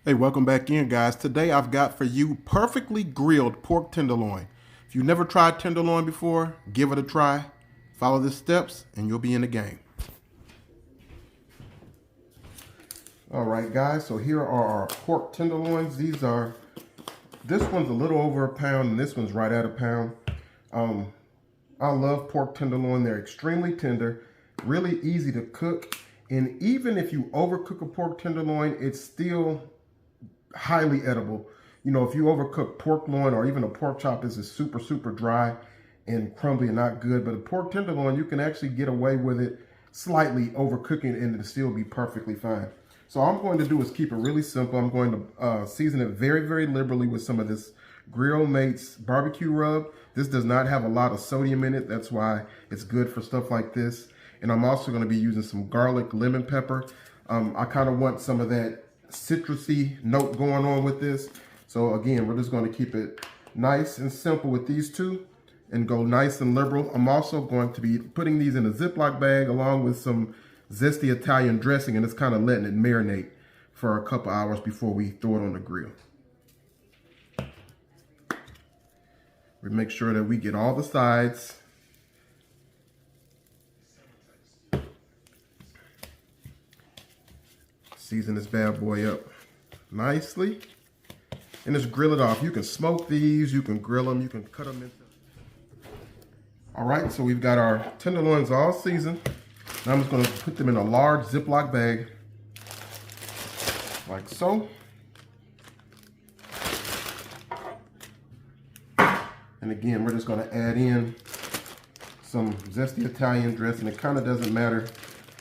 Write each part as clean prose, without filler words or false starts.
Hey, welcome back in, guys. Today I've got for you perfectly grilled pork tenderloin. If you've never tried tenderloin before, give it a try. Follow the steps and you'll be in the game. All right, guys, so here are our pork tenderloins. This one's a little over a pound and this one's right at a pound. I love pork tenderloin. They're extremely tender, really easy to cook. And even if you overcook a pork tenderloin, it's still highly edible. You know, if you overcook pork loin or even a pork chop, this is super, super dry and crumbly and not good. But a pork tenderloin, you can actually get away with it slightly overcooking it and it'll still be perfectly fine. So all I'm going to do is keep it really simple. I'm going to season it very, very liberally with some of this Grill Mates barbecue rub. This does not have a lot of sodium in it. That's why it's good for stuff like this. And I'm also going to be using some garlic lemon pepper. I kind of want some of that citrusy note going on with this. So again, we're just going to keep it nice and simple with these two and go nice and liberal. I'm also going to be putting these in a Ziploc bag along with some zesty Italian dressing and just kind of letting it marinate for a couple hours before we throw it on the grill. We make sure that we get all the sides. Season this bad boy up nicely and just grill it off. You can smoke these, you can grill them, you can cut them into. All right, so we've got our tenderloins all seasoned. Now I'm just gonna put them in a large Ziploc bag, like so. And again, we're just gonna add in some zesty Italian dressing. It kind of doesn't matter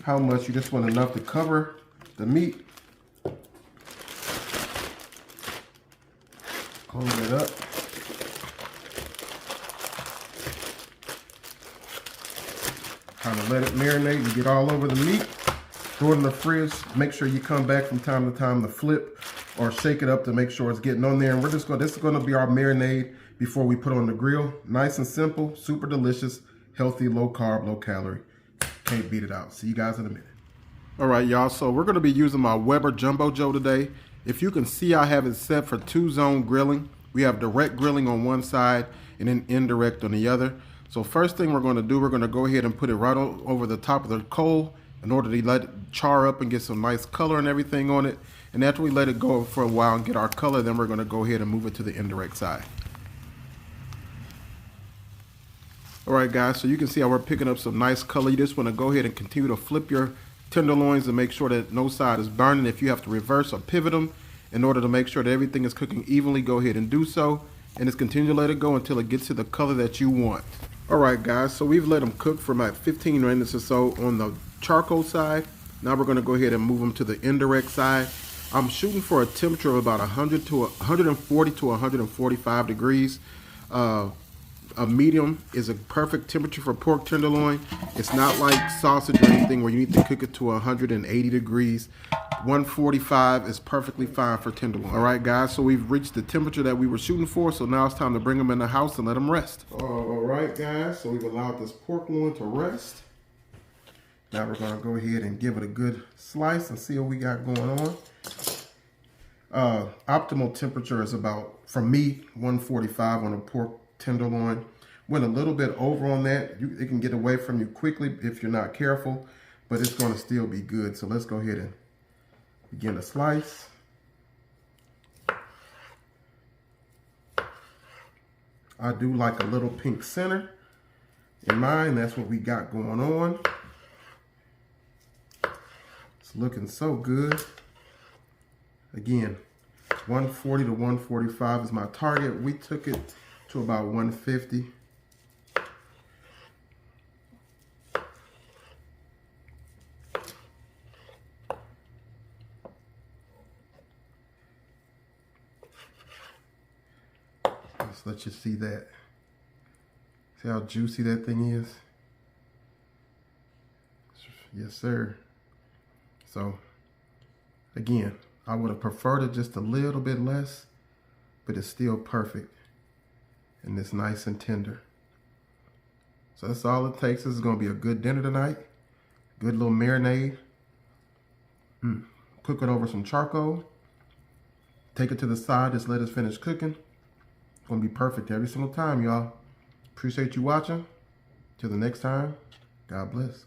how much, you just want enough to cover the meat. Close it up. Kind of let it marinate and get all over the meat. Throw it in the fridge. Make sure you come back from time to time to flip or shake it up to make sure it's getting on there. And we're just going, this is going to be our marinade before we put on the grill. Nice and simple, super delicious, healthy, low carb, low calorie. Can't beat it out. See you guys in a minute. All right, y'all, so we're gonna be using my Weber Jumbo Joe today. If you can see, I have it set for 2-zone grilling. We have direct grilling on one side and then indirect on the other. So first thing we're gonna do, we're gonna go ahead and put it right over the top of the coal in order to let it char up and get some nice color and everything on it. And after we let it go for a while and get our color, then we're gonna go ahead and move it to the indirect side. All right, guys, so you can see how we're picking up some nice color. You just wanna go ahead and continue to flip your tenderloins to make sure that no side is burning. If you have to reverse or pivot them in order to make sure that everything is cooking evenly, go ahead and do so. And just continue to let it go until it gets to the color that you want. All right, guys, so we've let them cook for about 15 minutes or so on the charcoal side. Now we're gonna go ahead and move them to the indirect side. I'm shooting for a temperature of about 140 to 145 degrees. A medium is a perfect temperature for pork tenderloin. It's not like sausage or anything where you need to cook it to 180 degrees. 145 is perfectly fine for tenderloin. All right, guys, so we've reached the temperature that we were shooting for, so now it's time to bring them in the house and let them rest. All right, guys, so we've allowed this pork loin to rest. Now we're gonna go ahead and give it a good slice and see what we got going on. Optimal temperature is about, for me, 145 on a pork tenderloin. Went a little bit over on that. It can get away from you quickly if you're not careful, but it's going to still be good. So let's go ahead and begin to slice. I do like a little pink center in mine. That's what we got going on. It's looking so good. Again, 140 to 145 is my target. We took it to about 150. Let's let you see that. See how juicy that thing is? Yes, sir. So, again, I would have preferred it just a little bit less, but it's still perfect. And it's nice and tender. So that's all it takes. This is going to be a good dinner tonight. Good little marinade. Cook it over some charcoal. Take it to the side, just let it finish cooking. It's gonna be perfect every single time, y'all. Appreciate you watching. Till the next time, God bless.